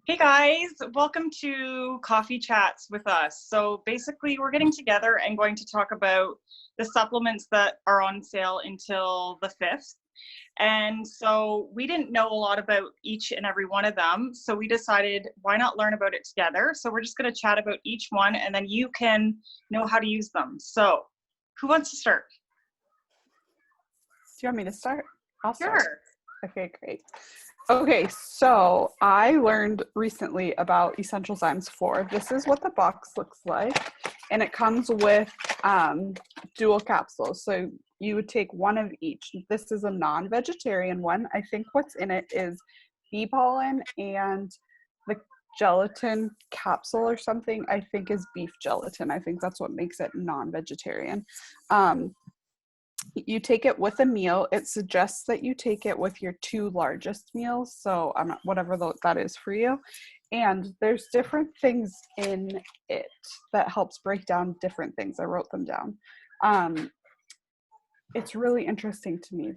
Hey guys, welcome to Coffee Chats with us. So basically we're getting together and going to talk about the supplements that are on sale until the 5th. And so we didn't know a lot about each and every one of them. So we decided why not learn about it together? So we're just going to chat about each one and then you can know how to use them. So who wants to start? Do you want me to start? I'll start. Sure. Okay, great. Okay, so I learned recently about Essential Zymes 4. This is what the box looks like, and it comes with dual capsules. So you would take one of each. This is a non-vegetarian one. I think what's in it is bee pollen and the gelatin capsule or something, I think is beef gelatin. I think that's what makes it non-vegetarian. You take it with a meal. It suggests that you take it with your two largest meals, so whatever that is for you. And there's different things in it that helps break down different things. I wrote them down. It's really interesting to me.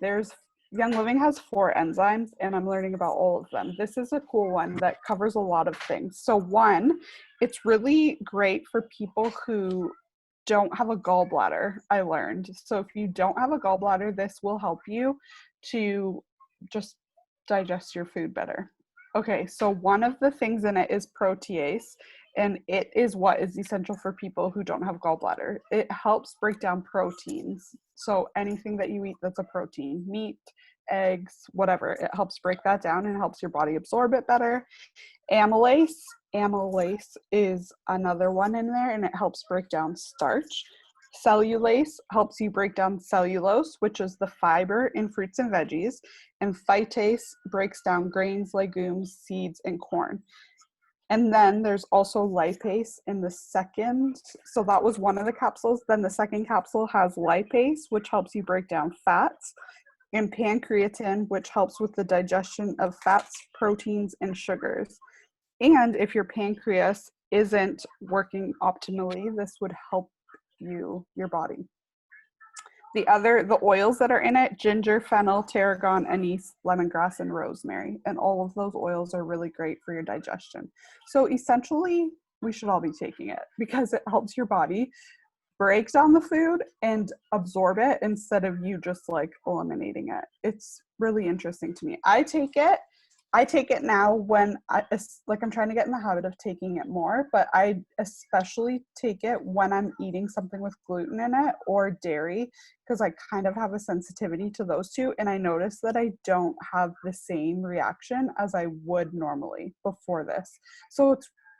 Young Living has 4 enzymes, and I'm learning about all of them. This is a cool one that covers a lot of things. So one, it's really great for people who don't have a gallbladder, I learned. So if you don't have a gallbladder, this will help you to just digest your food better. Okay, so one of the things in it is protease, and it is what is essential for people who don't have gallbladder. It helps break down proteins. So anything that you eat that's a protein, meat, eggs, whatever, it helps break that down and helps your body absorb it better. Amylase is another one in there, and it helps break down starch. Cellulase helps you break down cellulose, which is the fiber in fruits and veggies. And phytase breaks down grains, legumes, seeds, and corn. And then there's also lipase in the second. So that was one of the capsules. Then the second capsule has lipase, which helps you break down fats, and pancreatin, which helps with the digestion of fats, proteins, and sugars. And if your pancreas isn't working optimally, this would help your body. The oils that are in it, ginger, fennel, tarragon, anise, lemongrass, and rosemary. And all of those oils are really great for your digestion. So essentially, we should all be taking it because it helps your body break down the food and absorb it instead of you just like eliminating it. It's really interesting to me. I take it now when I'm trying to get in the habit of taking it more, but I especially take it when I'm eating something with gluten in it or dairy, because I kind of have a sensitivity to those two. And I notice that I don't have the same reaction as I would normally before this. So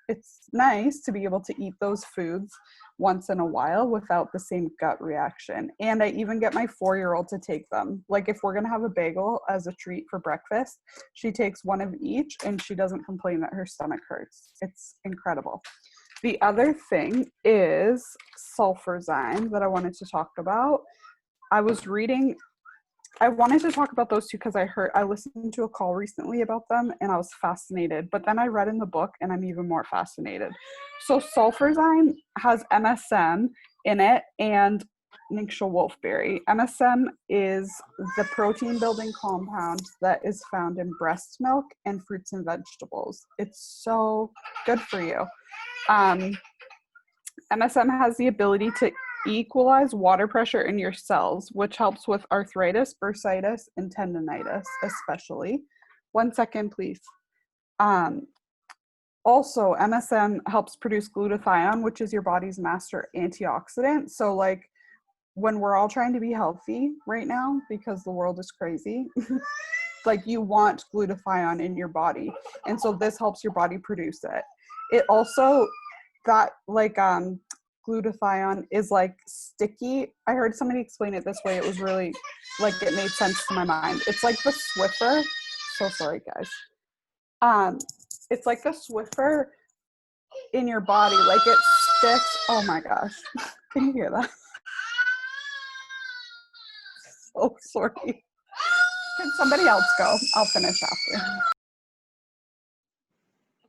it's nice to be able to eat those foods once in a while without the same gut reaction. And I even get my 4-year-old to take them. Like if we're going to have a bagel as a treat for breakfast, she takes one of each and she doesn't complain that her stomach hurts. It's incredible. The other thing is Sulfurzyme that I wanted to talk about. I wanted to talk about those two because I listened to a call recently about them and I was fascinated, but then I read in the book and I'm even more fascinated. So Sulfurzyme has MSM in it and Nixia wolfberry. MSM is the protein building compound that is found in breast milk and fruits and vegetables. It's so good for you. MSM has the ability to equalize water pressure in your cells, which helps with arthritis, bursitis, and tendonitis, especially. 1 second, please. Also, MSM helps produce glutathione, which is your body's master antioxidant. So, like, when we're all trying to be healthy right now, because the world is crazy, like, you want glutathione in your body. And so this helps your body produce it. It also, glutathione is like sticky. I heard somebody explain it this way. It was really it made sense to my mind. It's like the Swiffer. So sorry, guys. It's like the Swiffer in your body. Like it sticks. Oh my gosh. Can you hear that? So sorry. Can somebody else go? I'll finish after.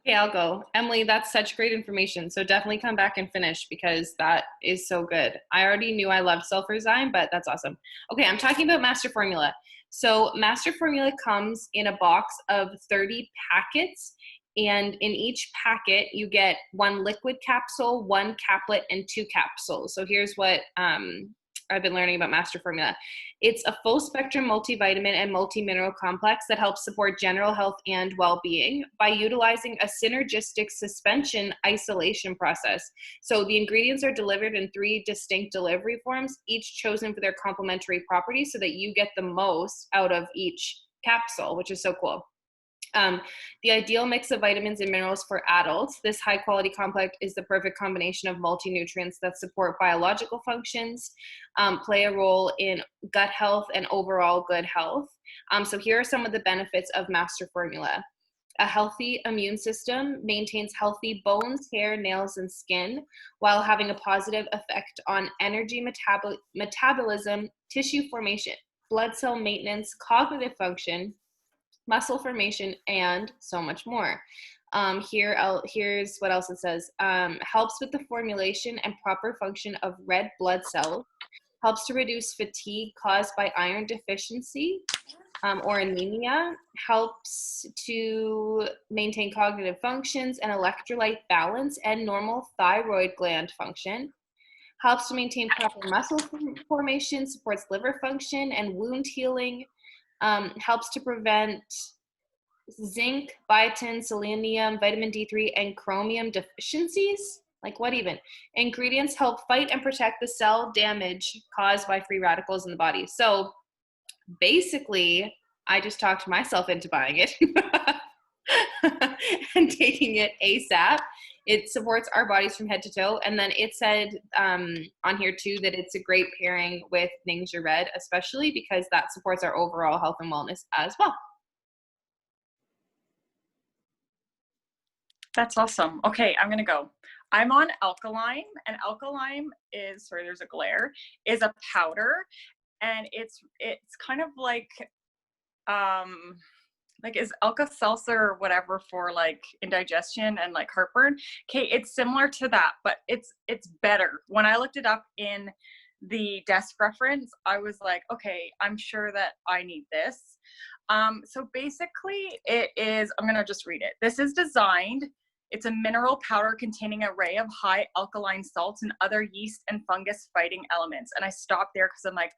Okay, I'll go. Emily, that's such great information. So definitely come back and finish because that is so good. I already knew I loved Sulfurzyme, but that's awesome. Okay, I'm talking about Master Formula. So Master Formula comes in a box of 30 packets, And in each packet, you get 1 liquid capsule, 1 caplet, and 2 capsules. So here's what I've been learning about Master Formula. It's a full spectrum multivitamin and multi-mineral complex that helps support general health and well-being by utilizing a synergistic suspension isolation process. So the ingredients are delivered in 3 distinct delivery forms, each chosen for their complementary properties so that you get the most out of each capsule, which is so cool. The ideal mix of vitamins and minerals for adults. This high quality complex is the perfect combination of multi-nutrients that support biological functions, play a role in gut health and overall good health. So here are some of the benefits of Master Formula. A healthy immune system maintains healthy bones, hair, nails, and skin, while having a positive effect on energy metabolism, tissue formation, blood cell maintenance, cognitive function, muscle formation, and so much more. Here's what else it says. Helps with the formulation and proper function of red blood cells, helps to reduce fatigue caused by iron deficiency or anemia, helps to maintain cognitive functions and electrolyte balance and normal thyroid gland function, helps to maintain proper muscle formation, supports liver function and wound healing, helps to prevent zinc, biotin, selenium, vitamin D3, and chromium deficiencies. Like what even? Ingredients help fight and protect the cell damage caused by free radicals in the body. So basically, I just talked myself into buying it and taking it ASAP. It supports our bodies from head to toe. And then it said on here too that it's a great pairing with Ningxia Red, especially because that supports our overall health and wellness as well. That's awesome. Okay, I'm gonna go. I'm on Alkalign, and Alkalign is, sorry, there's a glare, is a powder, and it's kind of like is Alka-Seltzer or whatever for like indigestion and like heartburn. Okay, it's similar to that, but it's better. When I looked it up in the desk reference, I was like, okay, I'm sure that I need this. So basically it is, I'm gonna just read it. This is designed, it's a mineral powder containing an array of high alkaline salts and other yeast and fungus fighting elements. And I stopped there because I'm like,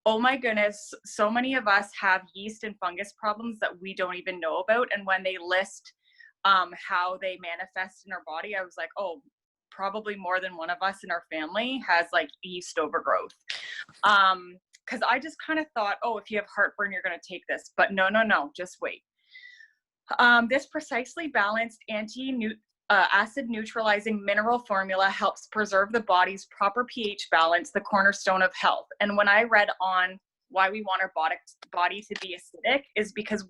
oh my goodness, so many of us have yeast and fungus problems that we don't even know about. And when they list how they manifest in our body, I was like, oh, probably more than one of us in our family has like yeast overgrowth. Because I just kind of thought, oh, if you have heartburn, you're going to take this. But no, just wait. This precisely balanced acid neutralizing mineral formula helps preserve the body's proper pH balance, the cornerstone of health. And when I read on why we want our body to be acidic is because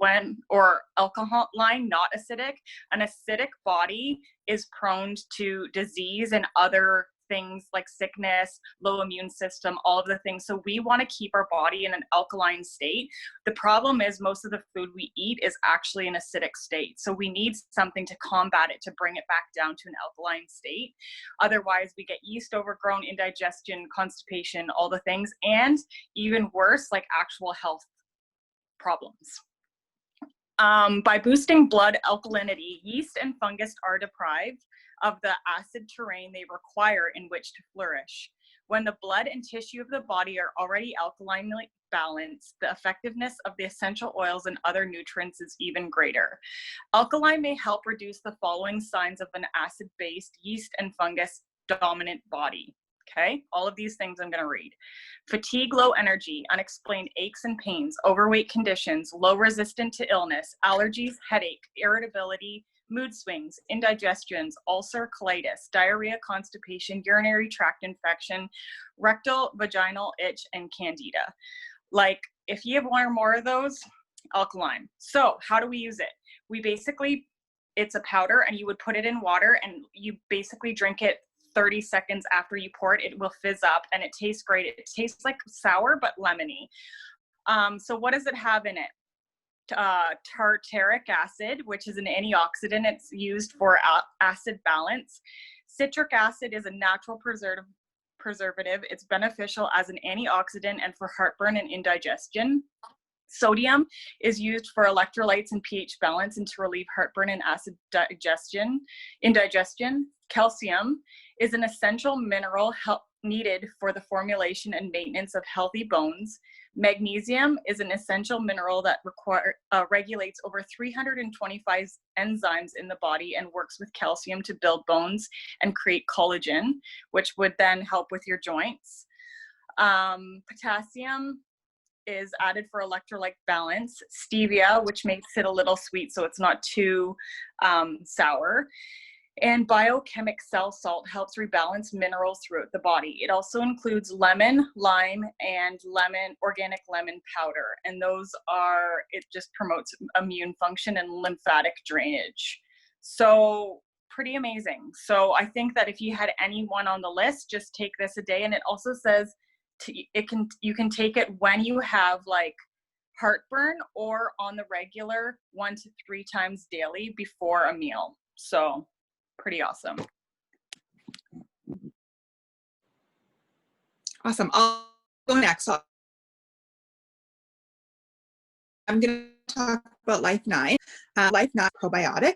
or alkaline, not acidic, an acidic body is prone to disease and other things like sickness, low immune system, all of the things. So we want to keep our body in an alkaline state. The problem is most of the food we eat is actually an acidic state. So we need something to combat it, to bring it back down to an alkaline state. Otherwise we get yeast overgrown, indigestion, constipation, all the things, and even worse, like actual health problems. By boosting blood alkalinity, yeast and fungus are deprived of the acid terrain they require in which to flourish. When the blood and tissue of the body are already alkalinely balanced, the effectiveness of the essential oils and other nutrients is even greater. Alkaline may help reduce the following signs of an acid-based yeast and fungus dominant body. Okay, all of these things I'm going to read. Fatigue, low energy, unexplained aches and pains, overweight conditions, low resistance to illness, allergies, headache, irritability, mood swings, indigestions, ulcer, colitis, diarrhea, constipation, urinary tract infection, rectal, vaginal itch, and candida. Like if you have one or more of those, alkaline. So how do we use it? We basically, it's a powder and you would put it in water and you basically drink it 30 seconds after you pour it. It will fizz up and it tastes great. It tastes like sour but lemony. So what does it have in it? Tartaric acid, which is an antioxidant. It's used for acid balance. Citric acid is a natural preservative. It's beneficial as an antioxidant and for heartburn and indigestion. Sodium is used for electrolytes and pH balance and to relieve heartburn and acid indigestion. Calcium is an essential mineral needed for the formulation and maintenance of healthy bones. Magnesium is an essential mineral that regulates over 325 enzymes in the body and works with calcium to build bones and create collagen, which would then help with your joints. Potassium is added for electrolyte balance. Stevia, which makes it a little sweet so it's not too sour. And biochemic cell salt helps rebalance minerals throughout the body. It also includes lemon, lime, and organic lemon powder. And it just promotes immune function and lymphatic drainage. So pretty amazing. So I think that if you had anyone on the list, just take this a day. And it also says you can take it when you have like heartburn or on the regular 1 to 3 times daily before a meal. So pretty awesome. Awesome. I'll go next. I'm going to talk about Life 9. Life 9 probiotic.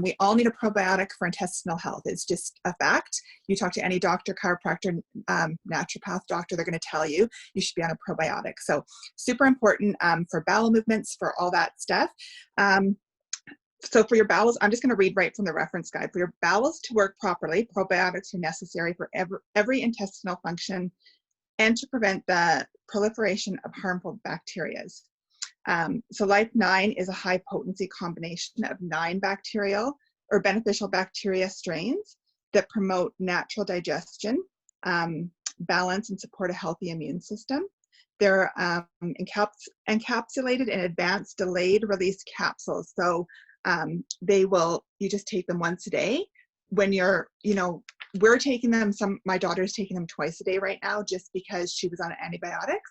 We all need a probiotic for intestinal health. It's just a fact. You talk to any doctor, chiropractor, naturopath doctor, they're going to tell you you should be on a probiotic. So super important for bowel movements, for all that stuff. So for your bowels, I'm just going to read right from the reference guide. For your bowels to work properly, probiotics are necessary for every intestinal function and to prevent the proliferation of harmful bacteria. So Life 9 is a high potency combination of 9 bacterial or beneficial bacteria strains that promote natural digestion, balance, and support a healthy immune system. They're encapsulated in advanced delayed release capsules. So you just take them once a day. When we're taking them, my daughter's taking them twice a day right now just because she was on antibiotics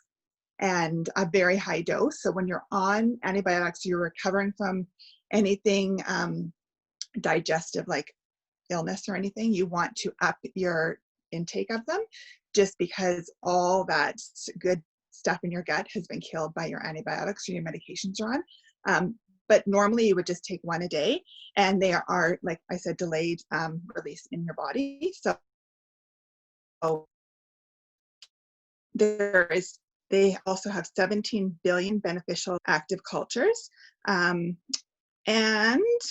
and a very high dose. So when you're on antibiotics, you're recovering from anything digestive like illness or anything, you want to up your intake of them just because all that good stuff in your gut has been killed by your antibiotics or your medications are on. But normally you would just take 1 a day, and they are, like I said, delayed release in your body. So they also have 17 billion beneficial active cultures. And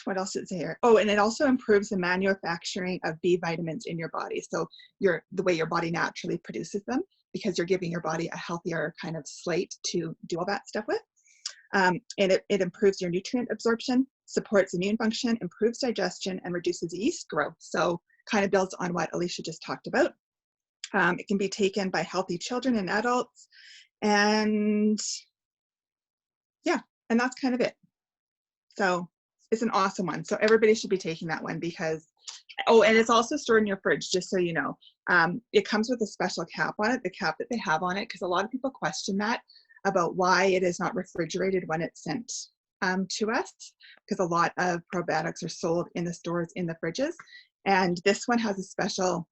what else is here? Oh, and it also improves the manufacturing of B vitamins in your body. So the way your body naturally produces them, because you're giving your body a healthier kind of slate to do all that stuff with. And it improves your nutrient absorption, supports immune function, improves digestion, and reduces yeast growth. So kind of builds on what Alicia just talked about. It can be taken by healthy children and adults. And yeah, and that's kind of it. So it's an awesome one. So everybody should be taking that one because, oh, and it's also stored in your fridge, just so you know. It comes with a special cap on it, the cap that they have on it, because a lot of people question that about why it is not refrigerated when it's sent to us, because a lot of probiotics are sold in the stores in the fridges. And this one has a special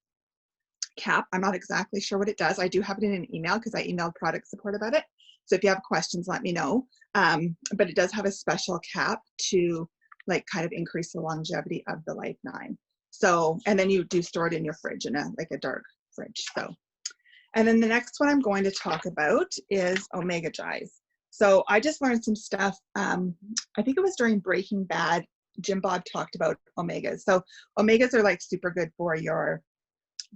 cap. I'm not exactly sure what it does. I do have it in an email because I emailed product support about it. So if you have questions, let me know. But it does have a special cap to like kind of increase the longevity of the Life 9. So, and then you do store it in your fridge in a dark fridge. So, and then the next one I'm going to talk about is Omega Drive. So I just learned some stuff. I think it was during Breaking Bad, Jim Bob talked about omegas. So omegas are like super good for your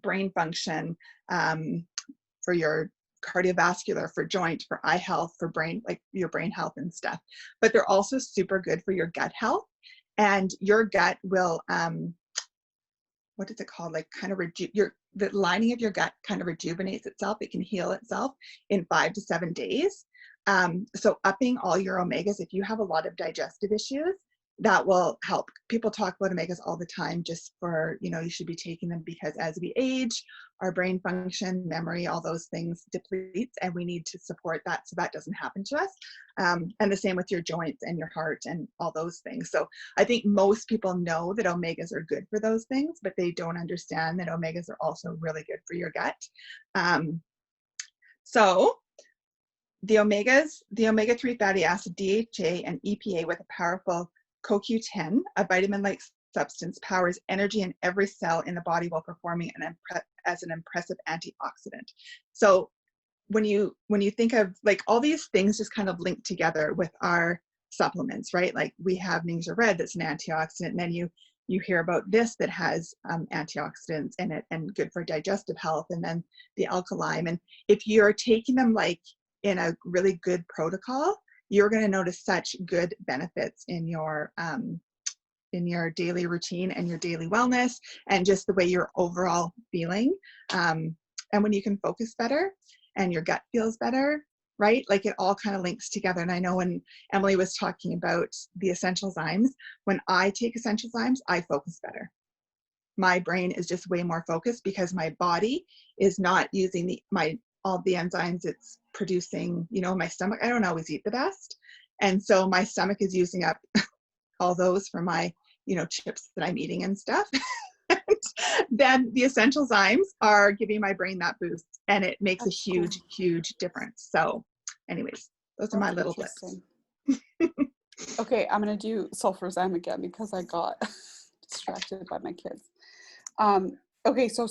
brain function, for your cardiovascular, for joint, for eye health, for brain, like your brain health and stuff. But they're also super good for your gut health. And your gut will, what is it called? Like kind of the lining of your gut kind of rejuvenates itself. It can heal itself in 5 to 7 days. So upping all your omegas, if you have a lot of digestive issues, that will help. People talk about omegas all the time just for, you should be taking them because as we age, our brain function, memory, all those things depletes, and we need to support that so that doesn't happen to us. And the same with your joints and your heart and all those things. So I think most people know that omegas are good for those things, but they don't understand that omegas are also really good for your gut. So the omega-3 fatty acid DHA and EPA with a powerful CoQ10, a vitamin-like substance, powers energy in every cell in the body while performing as an impressive antioxidant. So when you think of like all these things just kind of link together with our supplements, right? Like we have Ningxia Red that's an antioxidant, and then you hear about this that has antioxidants in it and good for digestive health, and then the Alkalime. And if you're taking them like in a really good protocol, you're going to notice such good benefits in your daily routine and your daily wellness and just the way you're overall feeling. And when you can focus better and your gut feels better, right? Like it all kind of links together. And I know when Emily was talking about the essential zymes, when I take essential zymes, I focus better. My brain is just way more focused because my body is not using all the enzymes it's producing. You know, my stomach, I don't always eat the best. And so my stomach is using up all those for my, you know, chips that I'm eating and stuff. Then the essential zymes are giving my brain that boost, and it makes That's a huge, huge difference. So anyways, those are my little tips. Okay, I'm gonna do sulfurzyme again because I got distracted by my kids. Okay, so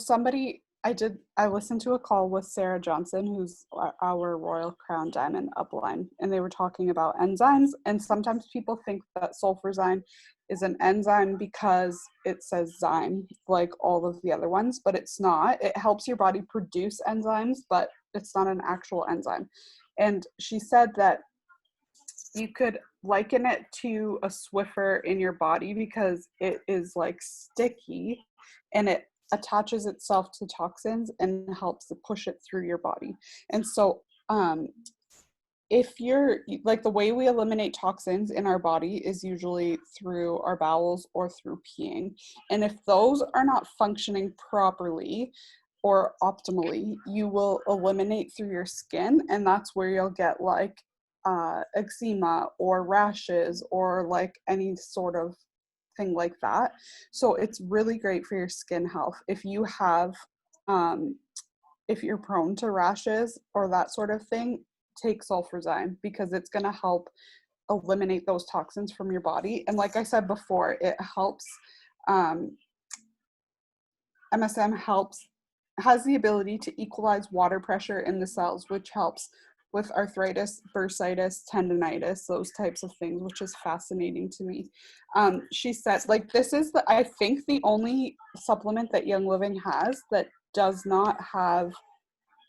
I listened to a call with Sarah Johnson, who's our Royal Crown Diamond upline, and they were talking about enzymes. And sometimes people think that sulfurzyme is an enzyme because it says zyme, like all of the other ones, but it's not. It helps your body produce enzymes, but it's not an actual enzyme. And she said that you could liken it to a Swiffer in your body because it is like sticky and it attaches itself to toxins and helps to push it through your body. And so if you're like, the way we eliminate toxins in our body is usually through our bowels or through peeing. And if those are not functioning properly or optimally, you will eliminate through your skin, and that's where you'll get like eczema or rashes or like any sort of thing like that. So it's really great for your skin health. If you have if you're prone to rashes or that sort of thing, take sulfurzyme because it's going to help eliminate those toxins from your body. And like I said before, it helps MSM has the ability to equalize water pressure in the cells, which helps with arthritis, bursitis, tendonitis, those types of things, which is fascinating to me. She said, like, this is I think the only supplement that Young Living has that does not have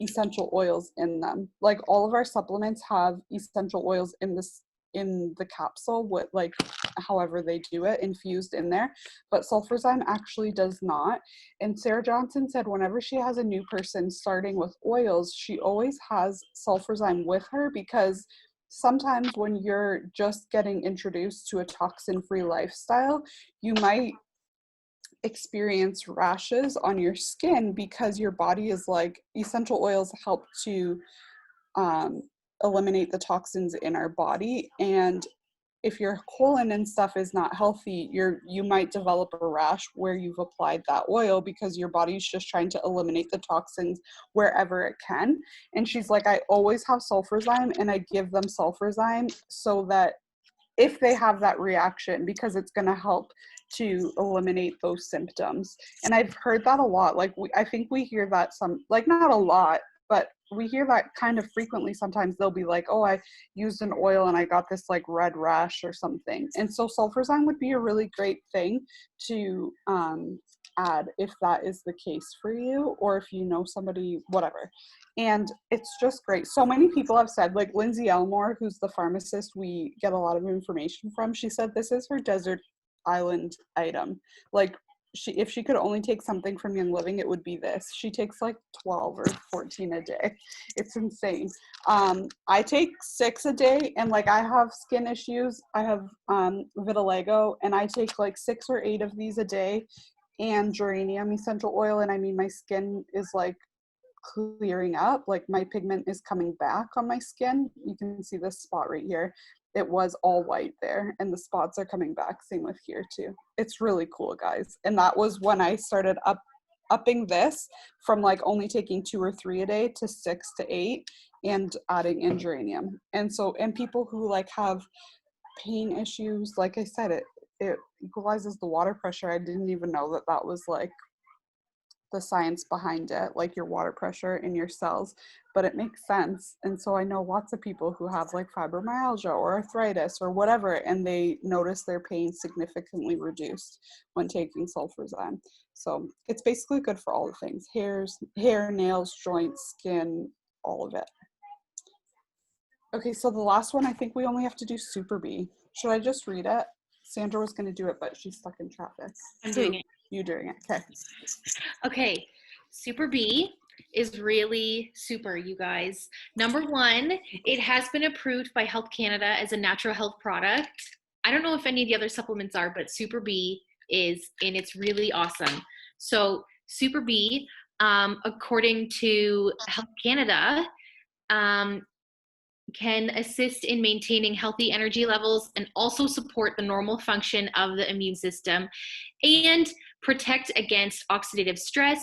essential oils in them. Like all of our supplements have essential oils in the capsule, with like however they do it infused in there, but sulfurzyme actually does not. And Sarah Johnson said whenever she has a new person starting with oils, she always has sulfurzyme with her because sometimes when you're just getting introduced to a toxin-free lifestyle, you might experience rashes on your skin because your body is like, essential oils help to eliminate the toxins in our body. And if your colon and stuff is not healthy, you might develop a rash where you've applied that oil because your body's just trying to eliminate the toxins wherever it can. And she's like, I always have sulfurzyme and I give them sulfurzyme so that if they have that reaction, because it's going to help to eliminate those symptoms. And I've heard that a lot. Like I think we hear that like not a lot, but we hear that kind of frequently. Sometimes they'll be like, oh, I used an oil and I got this like red rash or something. And so sulfurzyme would be a really great thing to add if that is the case for you, or if you know somebody, whatever. And it's just great. So many people have said, like Lindsay Elmore, who's the pharmacist we get a lot of information from, she said this is her desert island item. Like if she could only take something from Young Living, it would be this. She takes like 12 or 14 a day. It's insane. I take 6 a day, and like I have skin issues. I have vitiligo, and I take like 6 or 8 of these a day, and geranium essential oil. And I mean, my skin is like clearing up, like my pigment is coming back on my skin. You can see this spot right here. It was all white there, and the spots are coming back. Same with here too. It's really cool, guys. And that was when I started upping this from like only taking 2 or 3 a day to 6 to 8. and adding in geranium. And so, and people who like have pain issues, like I said, it equalizes the water pressure. I didn't even know that that was like the science behind it, like your water pressure in your cells, but it makes sense. And so I know lots of people who have like fibromyalgia or arthritis or whatever, and they notice their pain significantly reduced when taking sulfurzyme. So it's basically good for all the things: hair, nails, joints, skin, all of it. Okay, so the last one, I think we only have to do Super B. Should I just read it? Sandra was going to do it, but she's stuck in traffic. I'm doing it. You doing it? Okay. Okay, Super B is really super, you guys. Number one, it has been approved by Health Canada as a natural health product. I don't know if any of the other supplements are, but Super B is, and it's really awesome. So Super B, according to Health Canada, can assist in maintaining healthy energy levels and also support the normal function of the immune system and protect against oxidative stress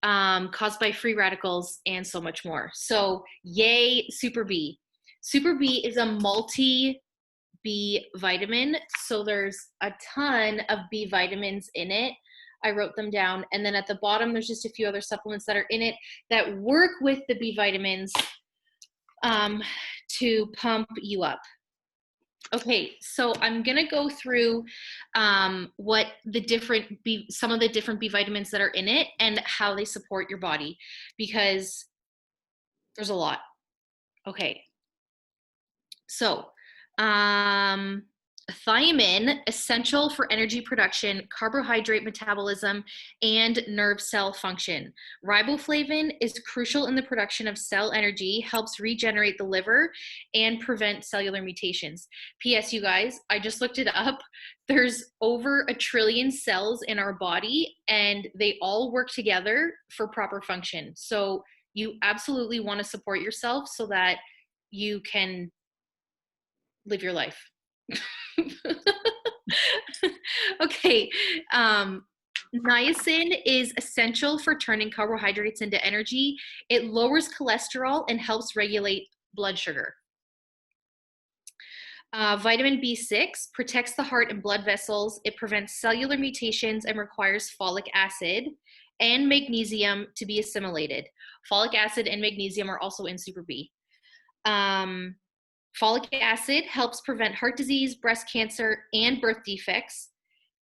caused by free radicals and so much more. So yay, Super B. Super B is a multi-B vitamin. So there's a ton of B vitamins in it. I wrote them down. And then at the bottom, there's just a few other supplements that are in it that work with the B vitamins to pump you up. Okay, so I'm gonna go through what the different some of the different B vitamins that are in it and how they support your body, because there's a lot. Okay, so thiamine, essential for energy production, carbohydrate metabolism, and nerve cell function. Riboflavin is crucial in the production of cell energy, helps regenerate the liver, and prevent cellular mutations. P.S. You guys, I just looked it up. There's over 1 trillion cells in our body, and they all work together for proper function. So you absolutely want to support yourself so that you can live your life. Okay, niacin is essential for turning carbohydrates into energy. It lowers cholesterol and helps regulate blood sugar. Vitamin B6 protects the heart and blood vessels. It prevents cellular mutations and requires folic acid and magnesium to be assimilated. Folic acid and magnesium are also in Super B. Folic acid helps prevent heart disease, breast cancer, and birth defects,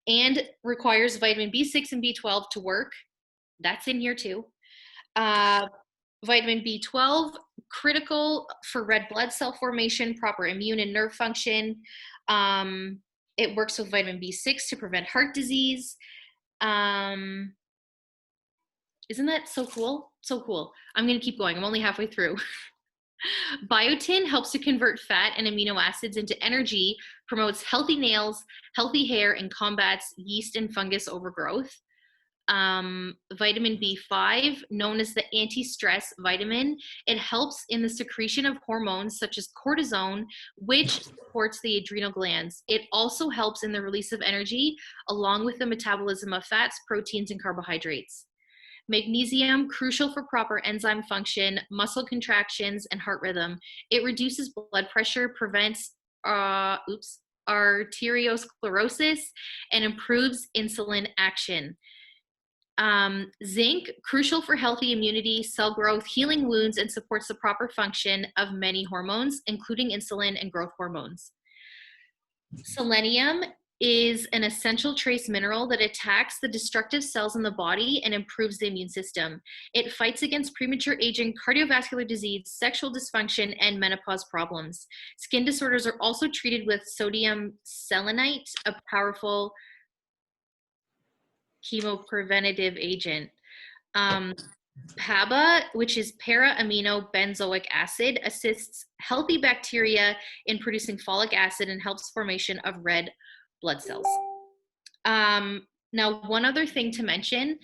and requires vitamin B6 and B12 to work. That's in here too. Vitamin B12, critical for red blood cell formation, proper immune and nerve function. It works with vitamin B6 to prevent heart disease. Isn't that so cool? So cool. I'm going to keep going. I'm only halfway through. Biotin helps to convert fat and amino acids into energy, promotes healthy nails, healthy hair, and combats yeast and fungus overgrowth. Vitamin B5, known as the anti-stress vitamin, it helps in the secretion of hormones such as cortisone, which supports the adrenal glands. It also helps in the release of energy, along with the metabolism of fats, proteins, and carbohydrates. Magnesium, crucial for proper enzyme function, muscle contractions, and heart rhythm. It reduces blood pressure, prevents arteriosclerosis, and improves insulin action. Zinc, crucial for healthy immunity, cell growth, healing wounds, and supports the proper function of many hormones, including insulin and growth hormones. Selenium is an essential trace mineral that attacks the destructive cells in the body and improves the immune system. It fights against premature aging, cardiovascular disease, sexual dysfunction, and menopause problems. Skin disorders are also treated with sodium selenite, a powerful chemopreventative agent. PABA, which is para-amino benzoic acid, assists healthy bacteria in producing folic acid and helps formation of red blood cells. Now, one other thing to mention,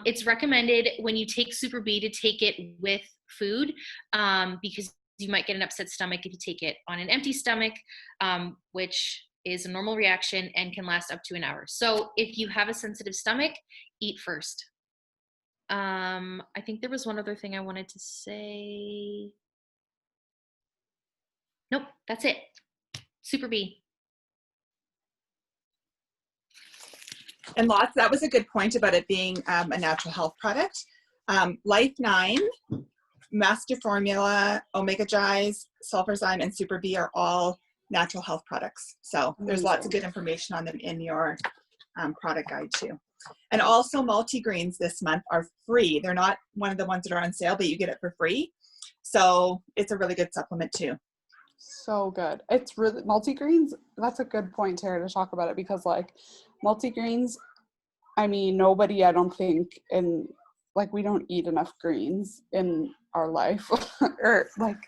it's recommended when you take Super B to take it with food because you might get an upset stomach if you take it on an empty stomach, which is a normal reaction and can last up to an hour. So if you have a sensitive stomach, eat first. I think there was one other thing I wanted to say. Nope, that's it. Super B. And lots, that was a good point about it being a natural health product. Life 9, Master Formula, Omega Gize, Sulfurzyme, and Super B are all natural health products. So there's lots of good information on them in your product guide too. And also multigreens this month are free. They're not one of the ones that are on sale, but you get it for free. So it's a really good supplement too. So good. It's really multigreens. That's a good point, Tara, to talk about it, because like multigreens, I mean, nobody, I don't think, in like we don't eat enough greens in our life or like,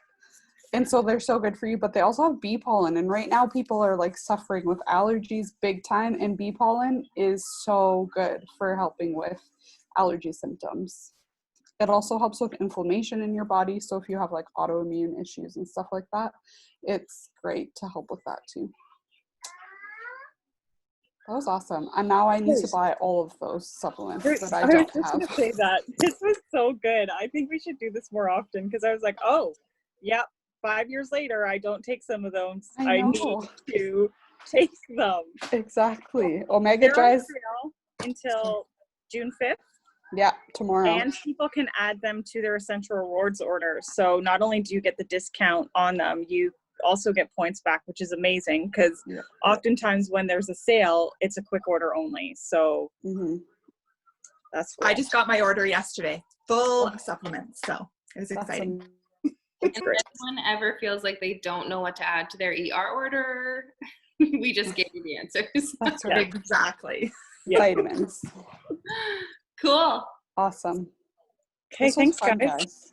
and so they're so good for you, but they also have bee pollen. And right now people are like suffering with allergies big time, and bee pollen is so good for helping with allergy symptoms. It also helps with inflammation in your body. So if you have like autoimmune issues and stuff like that, it's great to help with that too. That was awesome. And now I need to buy all of those supplements that I don't was have. just gonna say that. This was so good. I think we should do this more often, because I was like, oh, yep, 5 years later, I don't take some of those. I need know. to take them. Exactly. Omega They're on Gize. sale until June 5th. Yeah, tomorrow. And people can add them to their Essential Rewards orders. So not only do you get the discount on them, you also get points back, which is amazing, because oftentimes when there's a sale, it's a quick order only. So that's cool. I just got my order yesterday, full of supplements. So it was exciting. And if anyone ever feels like they don't know what to add to their ER order, we just gave you the answers. That's right. Exactly. Vitamins. Cool. Awesome. Okay, This was thanks, fun, guys.